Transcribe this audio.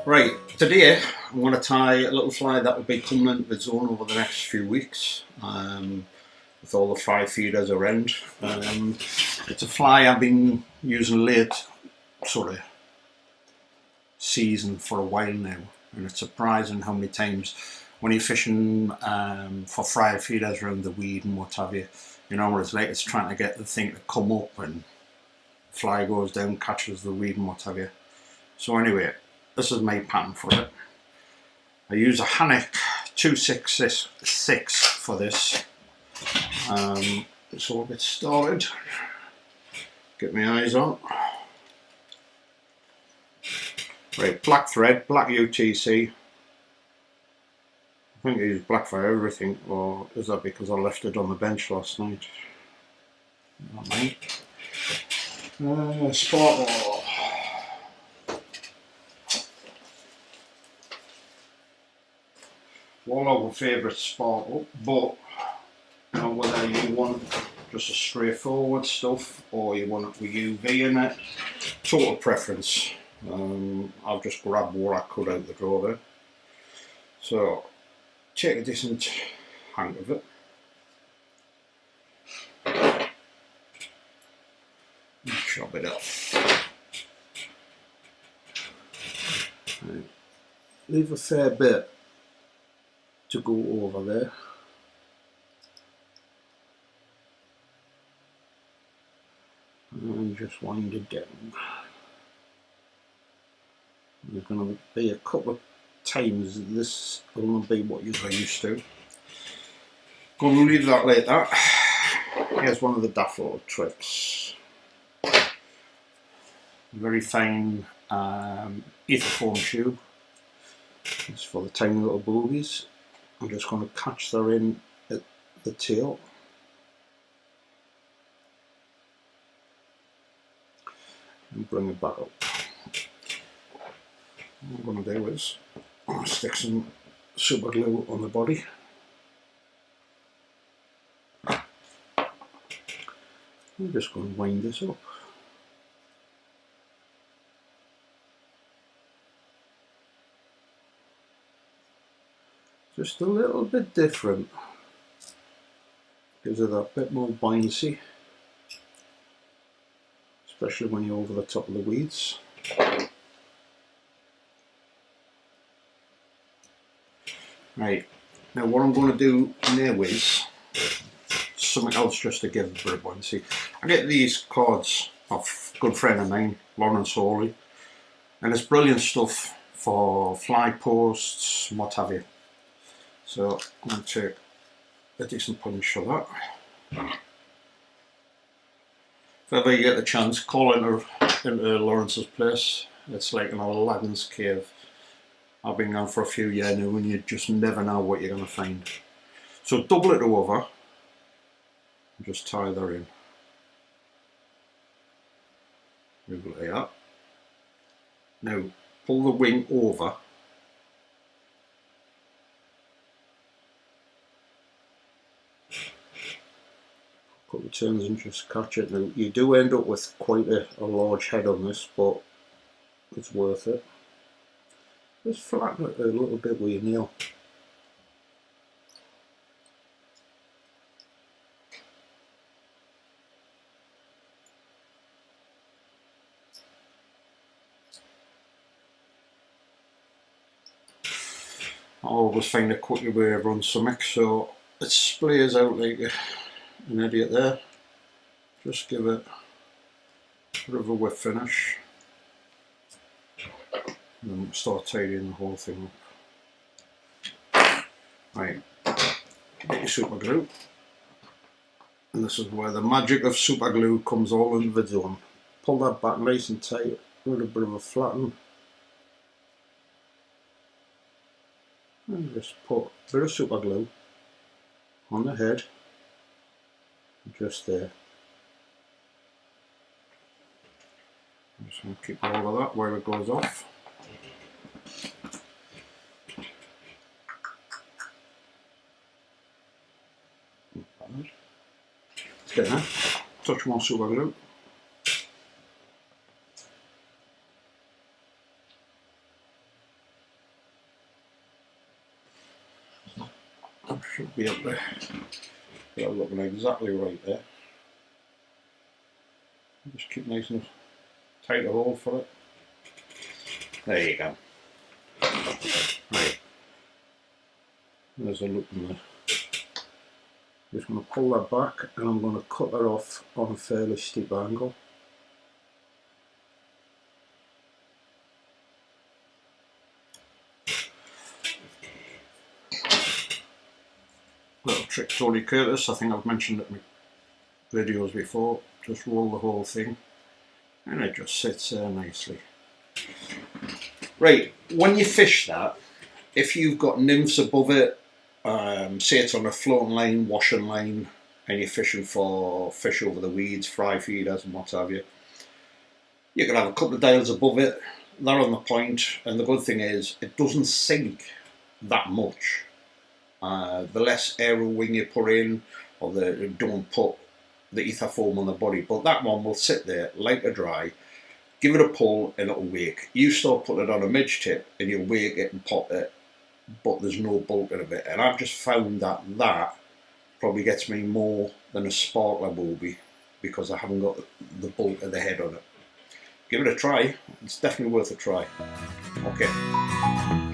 Right, today I'm going to tie a little fly that will be coming into the zone over the next few weeks with all the fly feeders around. It's a fly I've been using late sort of season for a while now, and it's surprising how many times when you're fishing for fly feeders around the weed and what have you, you know what it's like. It's trying to get the thing to come up and fly goes down, catches the weed and what have you. So anyway, this is my pattern for it. I use a Hanek 266 for this. So I'll get started. Get my eyes on. Right, black thread, black UTC. I think I use black for everything, or is that because I left it on the bench last night? Not me. Sparkle. All our favourite sparkle, but you know, whether you want just a straightforward stuff or you want it with UV in it, total preference. I've just grabbed what I could out the drawer there. So take a decent hang of it. And chop it off. Right. Leave a fair bit to go over there. And just wind it down. There's going to be a couple of times this will not be what you're used to. Going to leave that like that. Here's one of the Daffo tricks. Very fine etherform tube. It's for the tiny little boobies. I'm just going to catch her in at the tail. And bring it back up. What I'm going to do is stick some super glue on the body. I'm just going to wind this up. Just a little bit different. Gives it that bit more buoyancy, especially when you're over the top of the weeds. Right, now what I'm going to do now is something else just to give a bit of buoyancy. I get these cords off a good friend of mine, Lawrence Hawley, and it's brilliant stuff for fly posts and what have you. So I'm going to take a decent punch for that. If ever you get the chance, call into Lawrence's place. It's like an Aladdin's cave. I've been gone for a few years now and you just never know what you're going to find. So double it over and just tie that in. Move it like that. Now pull the wing over. Couple of turns and just catch it. Now you do end up with quite a large head on this, but it's worth it. Just flatten it a little bit with your nail. I always find a quicker way of run something, so it splays out like an idiot there. Just give it a bit of a wet finish and then start tidying the whole thing up. Right, get your super glue, and this is where the magic of super glue comes all in the zone. Pull that back nice and tight with a bit of a flatten, and just put a bit of super glue on the head, just there. I'm just going to keep all of that where it goes off. Get that. Touch more super glue. Should be up there. They're looking exactly right there. Just keep nice and tight a hole for it. There you go. Right. There's a look in there. Just going to pull that back and I'm going to cut that off on a fairly steep angle. Little trick Tony Curtis, I think I've mentioned it in my videos before. Just roll the whole thing and it just sits there nicely. Right, when you fish that, if you've got nymphs above it, say it's on a floating line, washing line, and you're fishing for fish over the weeds, fry feeders and what have you, you can have a couple of dials above it, they're on the point, and the good thing is it doesn't sink that much. The less aero wing you put in, or don't put the ether foam on the body, but that one will sit there like a dry, give it a pull and it'll wake. You start putting it on a midge tip and you'll wake it and pop it, but there's no bulk in it. And I've just found that that probably gets me more than a sparkler will be, because I haven't got the bulk of the head on it. Give it a try, it's definitely worth a try. Okay.